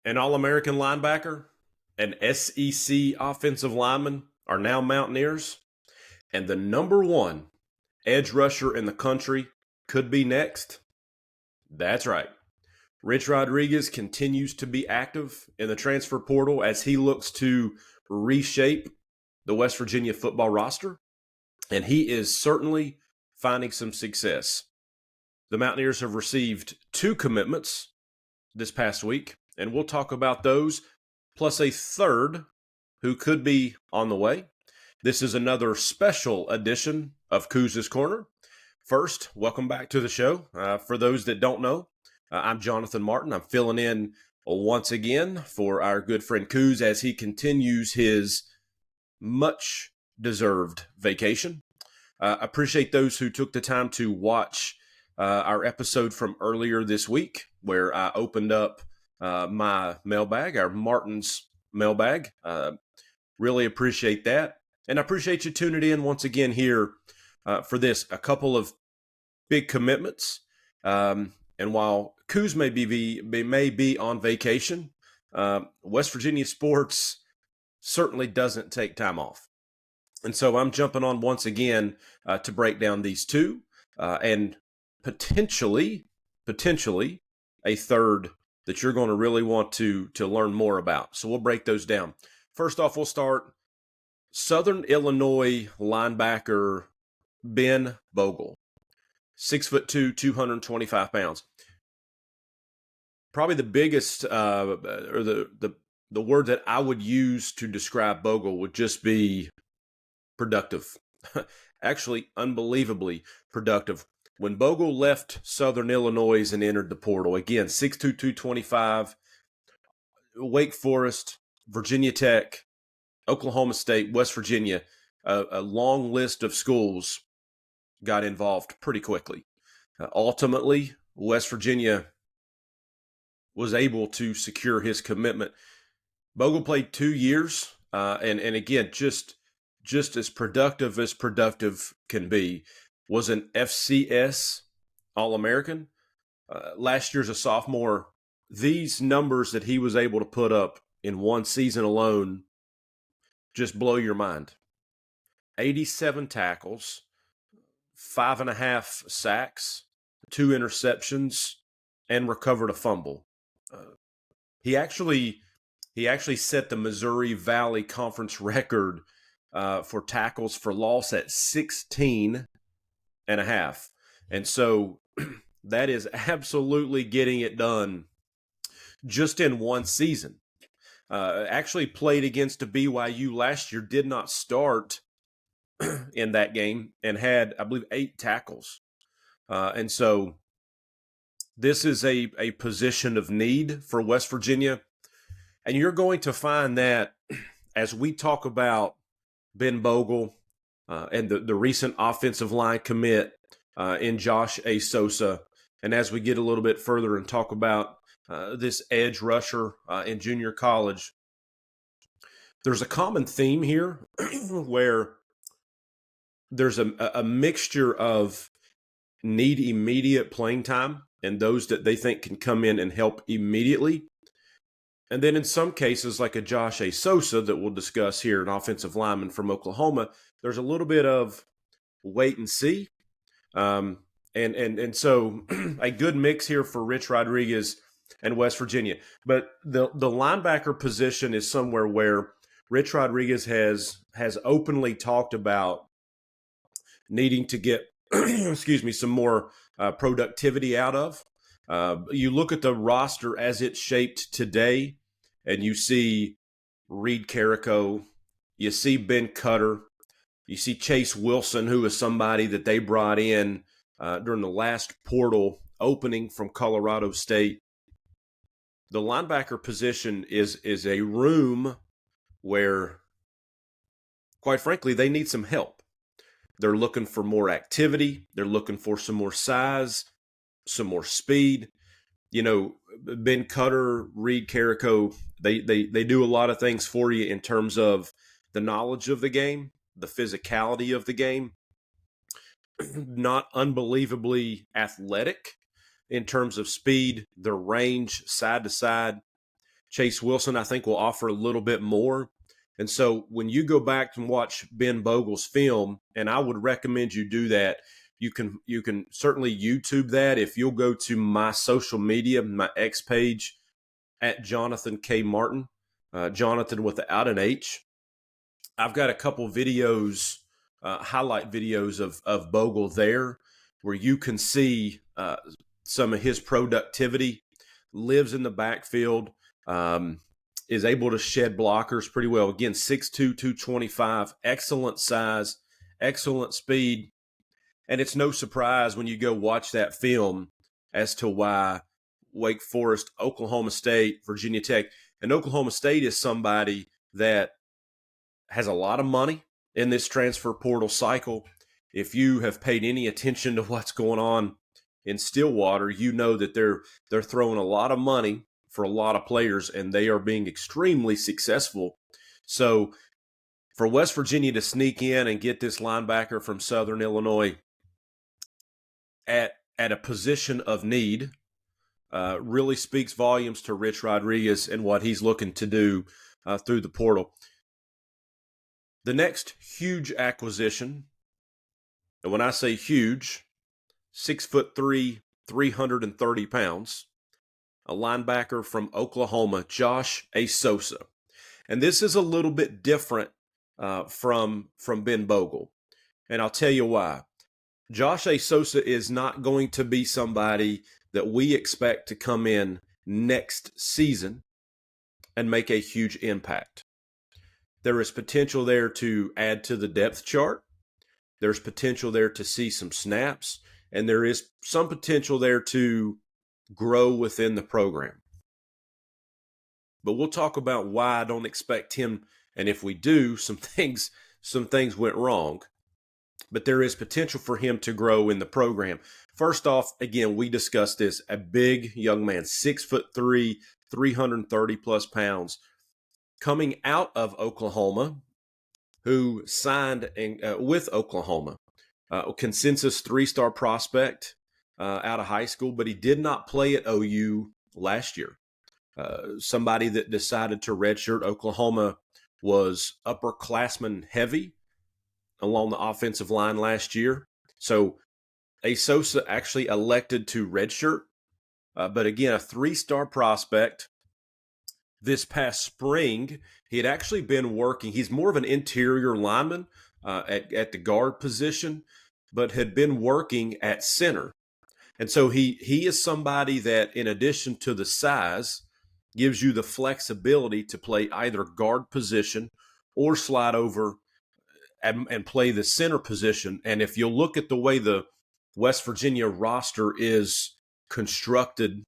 An All-American linebacker, an SEC offensive lineman are now Mountaineers, and the number one edge rusher in the country could be next. That's right. Rich Rodriguez continues to be active in the transfer portal as he looks to reshape the West Virginia football roster, and he is certainly finding some success. The Mountaineers have received 2 commitments this past week, and we'll talk about those, plus a third who could be on the way. This is another special edition of Kuz's Corner. First, welcome back to the show. For those that don't know, I'm Jonathan Martin. I'm filling in once again for our good friend Kuz as he continues his much-deserved vacation. Appreciate those who took the time to watch our episode from earlier this week where I opened up my mailbag, our Martin's mailbag. Really appreciate that. And I appreciate you tuning in once again here for this. A couple of big commitments. And while Kuz may be on vacation, West Virginia sports certainly doesn't take time off. And so I'm jumping on once again to break down these two and potentially a third that you're going to really want to learn more about. So we'll break those down. First off, we'll start Southern Illinois linebacker Ben Bogle, 6'2", 225 pounds. Probably the biggest, or the word that I would use to describe Bogle would just be productive. Actually, unbelievably productive. When Bogle left Southern Illinois and entered the portal, again, 6'2", 225, Wake Forest, Virginia Tech, Oklahoma State, West Virginia, a long list of schools got involved pretty quickly. Ultimately, West Virginia was able to secure his commitment. Bogle played 2 years, and again, just as productive can be. Was an FCS All-American. Last year as a sophomore, these numbers that he was able to put up in one season alone just blow your mind. 87 tackles, 5.5 sacks, 2 interceptions, and recovered a fumble. He actually set the Missouri Valley Conference record for tackles for loss at 16.5. And so that is absolutely getting it done just in one season. Actually played against a BYU last year, did not start in that game, and had, I believe, 8 tackles. And so this is a position of need for West Virginia. And you're going to find that as we talk about Ben Bogle and the recent offensive line commit in Josh A. Sosa, and as we get a little bit further and talk about this edge rusher in junior college, there's a common theme here where there's a mixture of need immediate playing time and those that they think can come in and help immediately. And then in some cases, like a Josh A. Sosa that we'll discuss here, an offensive lineman from Oklahoma, there's a little bit of wait and see. And so a good mix here for Rich Rodriguez and West Virginia. But the linebacker position is somewhere where Rich Rodriguez has openly talked about needing to get, some more productivity out of. You look at the roster as it's shaped today, and you see Reed Carrico, you see Ben Cutter, you see Chase Wilson, who is somebody that they brought in during the last portal opening from Colorado State. The linebacker position is a room where, quite frankly, they need some help. They're looking for more activity. They're looking for some more size, some more speed. You know, Ben Cutter, Reed Carrico, they do a lot of things for you in terms of the knowledge of the game, the physicality of the game. Not unbelievably athletic in terms of speed, their range side to side. Chase Wilson, I think, will offer a little bit more. And so when you go back and watch Ben Bogle's film, and I would recommend you do that, you can certainly YouTube that. If you'll go to my social media, my X page at Jonathan K. Martin, Jonathan without an H. I've got a couple videos, highlight videos of Bogle there, where you can see some of his productivity. Lives in the backfield, is able to shed blockers pretty well. Again, 6'2", 225, excellent size, excellent speed. And it's no surprise when you go watch that film as to why Wake Forest, Oklahoma State, Virginia Tech, and Oklahoma State is somebody that has a lot of money in this transfer portal cycle. If you have paid any attention to what's going on in Stillwater, you know that they're throwing a lot of money for a lot of players, and they are being extremely successful. So for West Virginia to sneak in and get this linebacker from Southern Illinois at a position of need really speaks volumes to Rich Rodriguez and what he's looking to do through the portal. The next huge acquisition, and when I say huge, 6'3", 330 pounds, a linebacker from Oklahoma, Josh Asosa. And this is a little bit different from Ben Bogle. And I'll tell you why. Josh Asosa is not going to be somebody that we expect to come in next season and make a huge impact. There is potential there to add to the depth chart. There's potential there to see some snaps. And there is some potential there to grow within the program. But we'll talk about why I don't expect him, and if we do, some things went wrong. But there is potential for him to grow in the program. First off, again, we discussed this, a big young man, 6'3", 330 plus pounds, coming out of Oklahoma, who signed with Oklahoma. Consensus 3-star prospect out of high school, but he did not play at OU last year. Somebody that decided to redshirt. Oklahoma was upperclassman heavy along the offensive line last year. So Asosa actually elected to redshirt. But again, a 3-star prospect. This past spring, he had actually been working. He's more of an interior lineman at the guard position, but had been working at center. And so he is somebody that, in addition to the size, gives you the flexibility to play either guard position or slide over and play the center position. And if you look at the way the West Virginia roster is constructed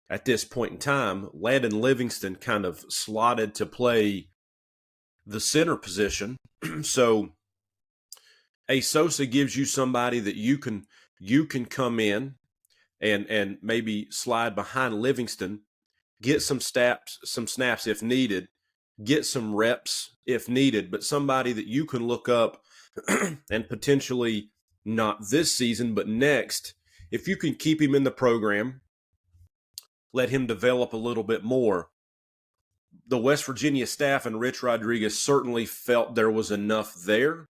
at this point in time, Landon Livingston kind of slotted to play the center position. So Asosa gives you somebody that you can come in and maybe slide behind Livingston, get some snaps if needed, get some reps if needed, but somebody that you can look up and potentially not this season, but next, if you can keep him in the program, let him develop a little bit more. The West Virginia staff and Rich Rodriguez certainly felt there was enough there,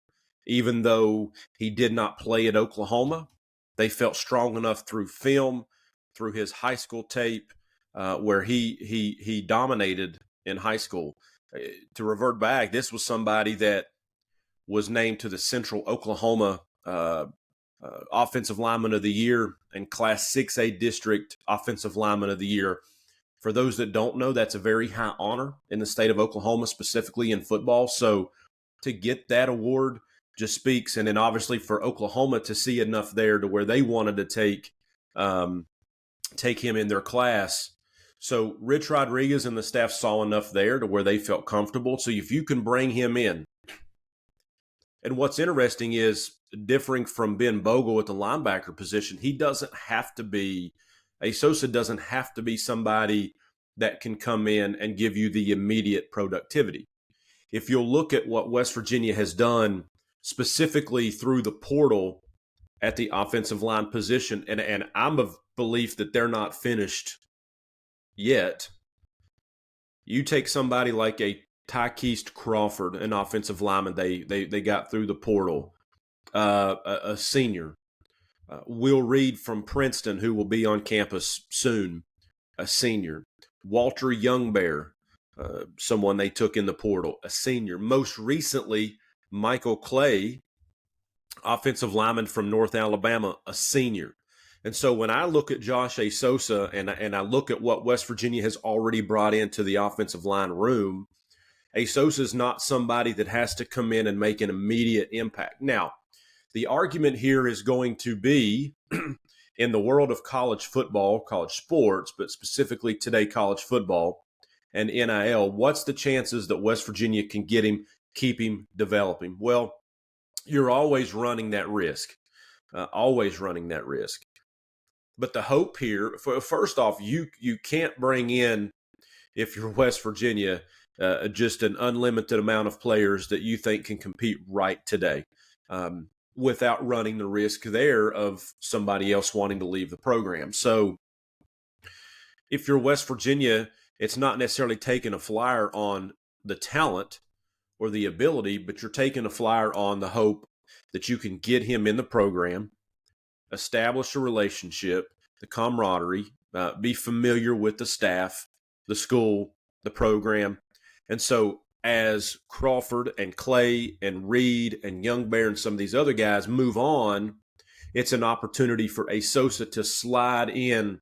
even though he did not play at Oklahoma. They felt strong enough through film, through his high school tape, where he dominated in high school. To revert back, this was somebody that was named to the Central Oklahoma Offensive Lineman of the Year and Class 6A District Offensive Lineman of the Year. For those that don't know, that's a very high honor in the state of Oklahoma, specifically in football. So to get that award just speaks, and then obviously for Oklahoma to see enough there to where they wanted to take him in their class. So Rich Rodriguez and the staff saw enough there to where they felt comfortable. So if you can bring him in, and what's interesting is, differing from Ben Bogle at the linebacker position, Asosa doesn't have to be somebody that can come in and give you the immediate productivity. If you'll look at what West Virginia has done specifically through the portal at the offensive line position, and I'm of belief that they're not finished yet, You take somebody like a Tykeist Crawford, an offensive lineman they got through the portal, a senior. Will Reed from Princeton, who will be on campus soon, a senior. Walter Youngbear, someone they took in the portal, a senior. Most recently, Michael Clay, offensive lineman from North Alabama, a senior. And so when I look at Josh Asosa and I look at what West Virginia has already brought into the offensive line room, Asosa is not somebody that has to come in and make an immediate impact. Now, the argument here is going to be in the world of college football, college sports, but specifically today college football and NIL, what's the chances that West Virginia can get him, keep him, develop him? Well, you're always running that risk, always running that risk. But the hope here, first off, you can't bring in, if you're West Virginia, just an unlimited amount of players that you think can compete right today, without running the risk there of somebody else wanting to leave the program. So if you're West Virginia, it's not necessarily taking a flyer on the talent or the ability, but you're taking a flyer on the hope that you can get him in the program, establish a relationship, the camaraderie, be familiar with the staff, the school, the program. And so as Crawford and Clay and Reed and Youngbear and some of these other guys move on, it's an opportunity for Asosa to slide in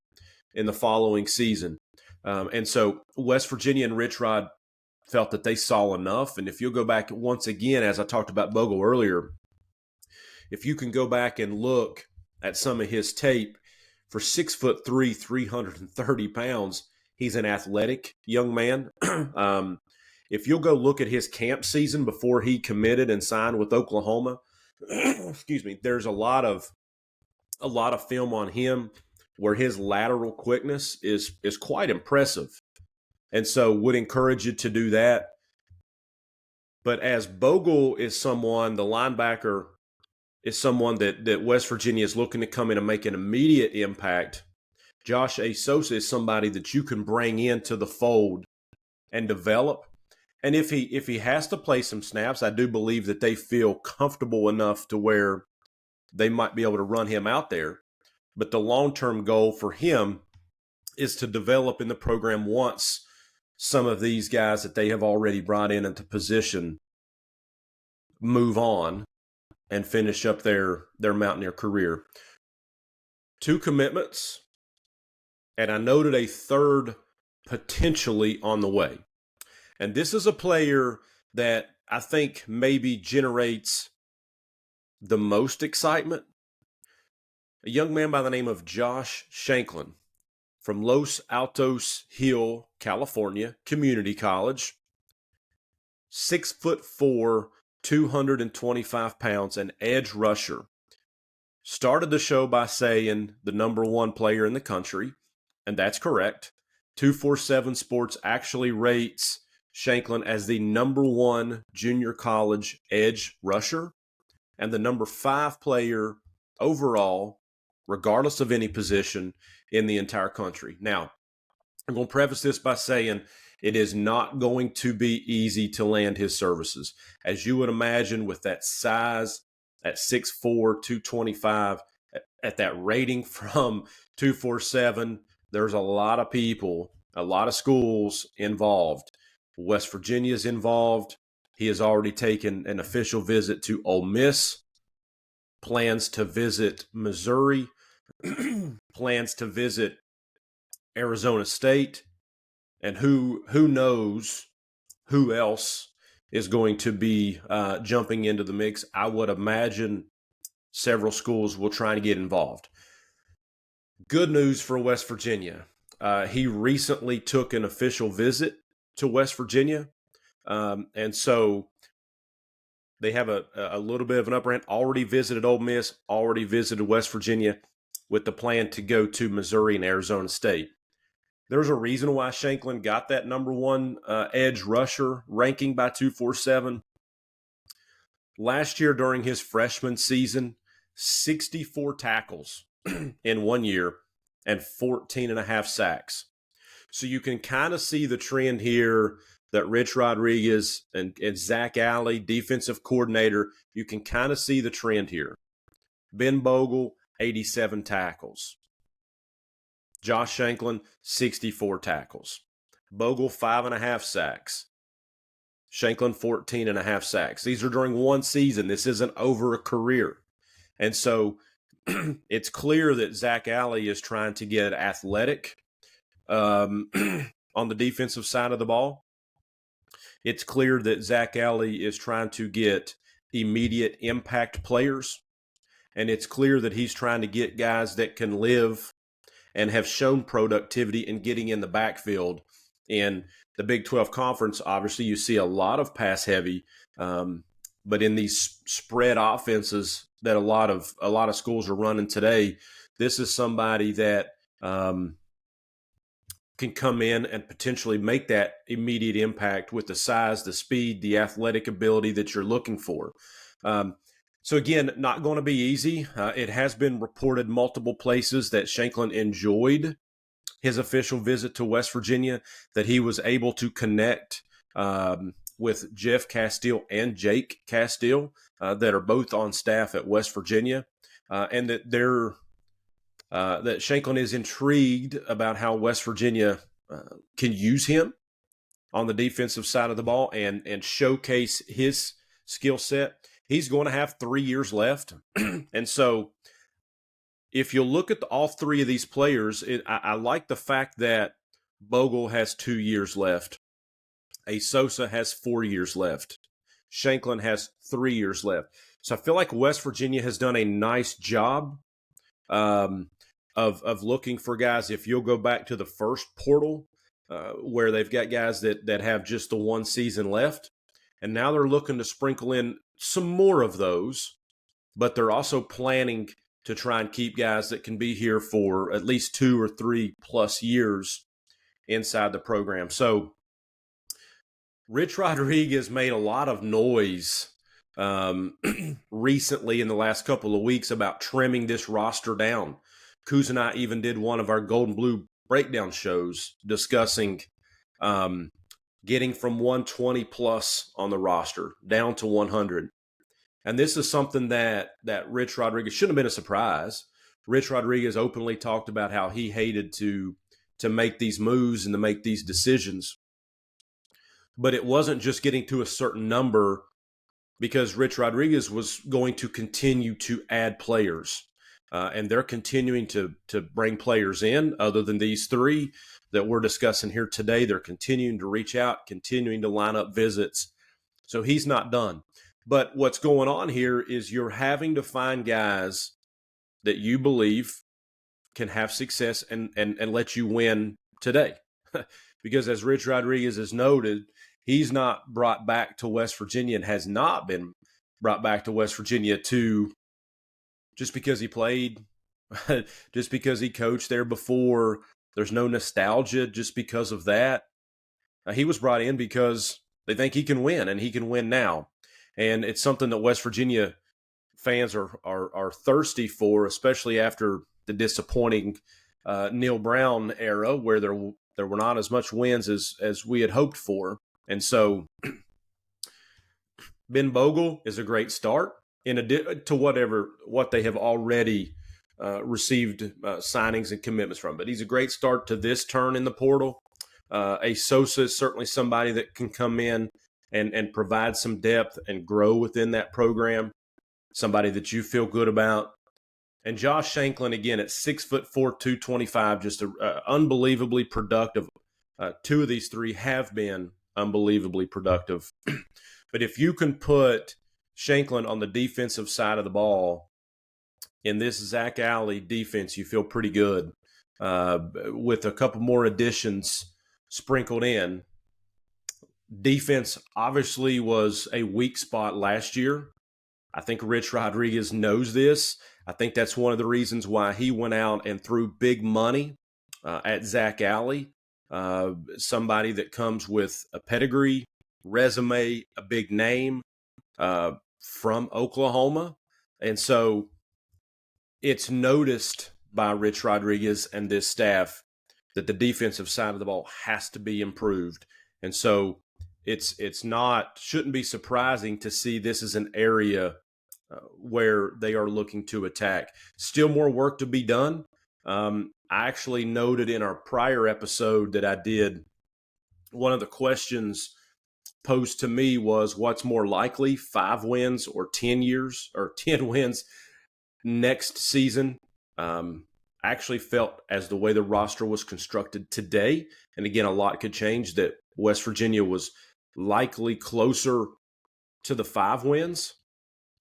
the following season. And so West Virginia and Rich Rod felt that they saw enough. And if you'll go back once again, as I talked about Bogle earlier, if you can go back and look at some of his tape, for 6'3", 330 pounds, he's an athletic young man. If you'll go look at his camp season before he committed and signed with Oklahoma, excuse me, there's a lot of film on him where his lateral quickness is quite impressive. And so would encourage you to do that. But as Bogle is someone, the linebacker is someone that West Virginia is looking to come in and make an immediate impact. Josh Asosa is somebody that you can bring into the fold and develop. And if he has to play some snaps, I do believe that they feel comfortable enough to where they might be able to run him out there. But the long-term goal for him is to develop in the program once some of these guys that they have already brought in into position move on and finish up their Mountaineer career. 2 commitments, and I noted a third potentially on the way. And this is a player that I think maybe generates the most excitement. A young man by the name of Josh Shanklin from Los Altos Hill, California, Community College. 6'4", 225 pounds, an edge rusher. Started the show by saying the number 1 player in the country, and that's correct. 247 Sports actually rates Shanklin as the number 1 junior college edge rusher and the number 5 player overall, regardless of any position, in the entire country. Now, I'm going to preface this by saying it is not going to be easy to land his services. As you would imagine, with that size at 6'4", 225, at that rating from 247, there's a lot of people, a lot of schools involved. West Virginia is involved. He has already taken an official visit to Ole Miss, plans to visit Missouri, plans to visit Arizona State, and who knows who else is going to be jumping into the mix. I would imagine several schools will try to get involved. Good news for West Virginia. He recently took an official visit to West Virginia, and so they have a little bit of an upper hand. Already visited Ole Miss, already visited West Virginia with the plan to go to Missouri and Arizona State. There's a reason why Shanklin got that number 1 edge rusher ranking by 247. Last year during his freshman season, 64 tackles in 1 year and 14.5 sacks. So you can kind of see the trend here that Rich Rodriguez and Zach Alley, defensive coordinator, you can kind of see the trend here. Ben Bogle, 87 tackles. Josh Shanklin, 64 tackles. Bogle, 5.5 sacks. Shanklin, 14.5 sacks. These are during one season. This isn't over a career. And so it's clear that Zach Alley is trying to get athletic on the defensive side of the ball. It's clear that Zach Alley is trying to get immediate impact players. And it's clear that he's trying to get guys that can live and have shown productivity in getting in the backfield. In the Big 12 Conference, obviously, you see a lot of pass heavy, but in these spread offenses that a lot of schools are running today, this is somebody that can come in and potentially make that immediate impact with the size, the speed, the athletic ability that you're looking for. So again, not going to be easy. It has been reported multiple places that Shanklin enjoyed his official visit to West Virginia, that he was able to connect with Jeff Castile and Jake Castile that are both on staff at West Virginia, and that that Shanklin is intrigued about how West Virginia can use him on the defensive side of the ball and showcase his skill set. He's going to have 3 years left. And so if you look at all three of these players, I like the fact that Bogle has 2 years left. Sosa has 4 years left. Shanklin has 3 years left. So I feel like West Virginia has done a nice job of looking for guys. If you'll go back to the first portal where they've got guys that have just the one season left, and now they're looking to sprinkle in some more of those, but they're also planning to try and keep guys that can be here for at least 2 or 3 plus years inside the program. So Rich Rodriguez made a lot of noise recently in the last couple of weeks about trimming this roster down. Kuz and I even did one of our Gold and Blue breakdown shows discussing getting from 120 plus on the roster down to 100. And this is something that Rich Rodriguez shouldn't have been a surprise. Rich Rodriguez openly talked about how he hated to make these moves and to make these decisions. But it wasn't just getting to a certain number, because Rich Rodriguez was going to continue to add players. And they're continuing to bring players in other than these three that we're discussing here today. They're continuing to reach out, continuing to line up visits. So he's not done. But what's going on here is you're having to find guys that you believe can have success and let you win today. Because as Rich Rodriguez has noted, he's not brought back to West Virginia and has not been brought back to West Virginia to just because he played, just because he coached there before. There's no nostalgia just because of that. He was brought in because they think he can win, and he can win now. And it's something that West Virginia fans are thirsty for, especially after the disappointing Neil Brown era, where there were not as much wins as we had hoped for. And so Ben Bogle is a great start in addition to what they have already received signings and commitments from. But he's a great start to this turn in the portal. Sosa is certainly somebody that can come in and provide some depth and grow within that program, somebody that you feel good about. And Josh Shanklin, again, at 6'4", 225, just unbelievably productive. Two of these three have been unbelievably productive. But if you can put Shanklin on the defensive side of the ball in this Zach Alley defense, you feel pretty good. With a couple more additions sprinkled in. Defense obviously was a weak spot last year. I think Rich Rodriguez knows this. I think that's one of the reasons why he went out and threw big money at Zach Alley, somebody that comes with a pedigree, resume, a big name from Oklahoma. And so it's noticed by Rich Rodriguez and this staff that the defensive side of the ball has to be improved. And so it's not, shouldn't be surprising to see this is an area where they are looking to attack. Still more work to be done. I actually noted in our prior episode that I did, one of the questions posed to me was, what's more likely, 5 wins or 10 wins next season? I actually felt, as the way the roster was constructed today, and again, a lot could change, that West Virginia was likely closer to the 5 wins.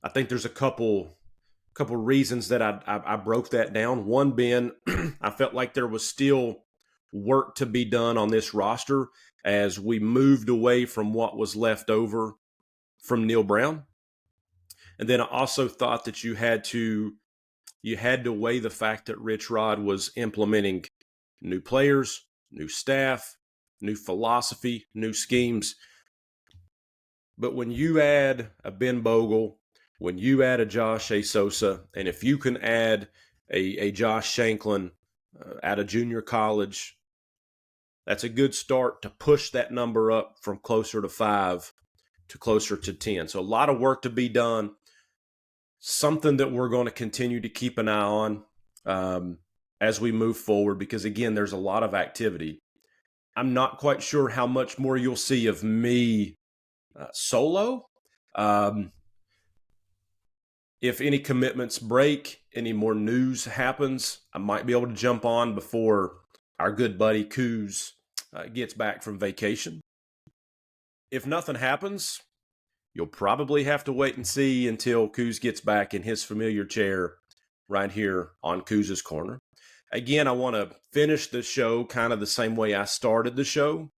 I think there's a couple reasons that I broke that down. One being, I felt like there was still work to be done on this roster as we moved away from what was left over from Neil Brown. And then I also thought that you had to weigh the fact that Rich Rod was implementing new players, new staff, new philosophy, new schemes. But when you add a Ben Bogle, when you add a Josh A. Sosa, and if you can add a Josh Shanklin at a junior college, that's a good start to push that number up from closer to 5 to closer to 10. So a lot of work to be done. Something that we're going to continue to keep an eye on as we move forward, because, again, there's a lot of activity. I'm not quite sure how much more you'll see of me solo. If any commitments break, any more news happens, I might be able to jump on before our good buddy Coos gets back from vacation. If nothing happens, you'll probably have to wait and see until Coos gets back in his familiar chair right here on Coos's Corner. Again, I want to finish the show kind of the same way I started the show.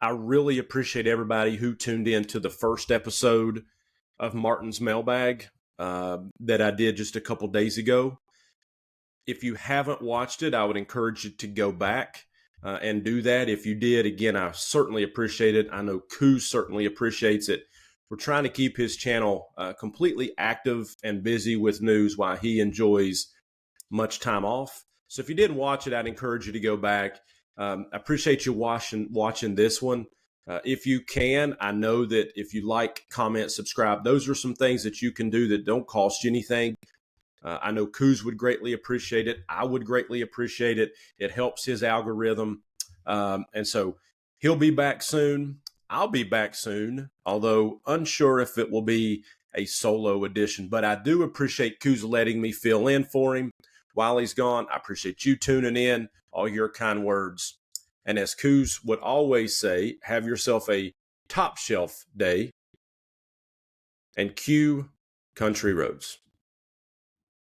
I really appreciate everybody who tuned in to the first episode of Martin's Mailbag that I did just a couple days ago. If you haven't watched it, I would encourage you to go back and do that. If you did, again, I certainly appreciate it. I know Coos certainly appreciates it. We're trying to keep his channel completely active and busy with news while he enjoys much time off. So if you didn't watch it, I'd encourage you to go back. I appreciate you watching this one. If you can, I know that if you like, comment, subscribe, those are some things that you can do that don't cost you anything. I know Coos would greatly appreciate it. I would greatly appreciate it. It helps his algorithm. And so he'll be back soon. I'll be back soon, although unsure if it will be a solo edition. But I do appreciate Coos letting me fill in for him while he's gone. I appreciate you tuning in, all your kind words. And as Coos would always say, have yourself a top shelf day and cue Country Roads.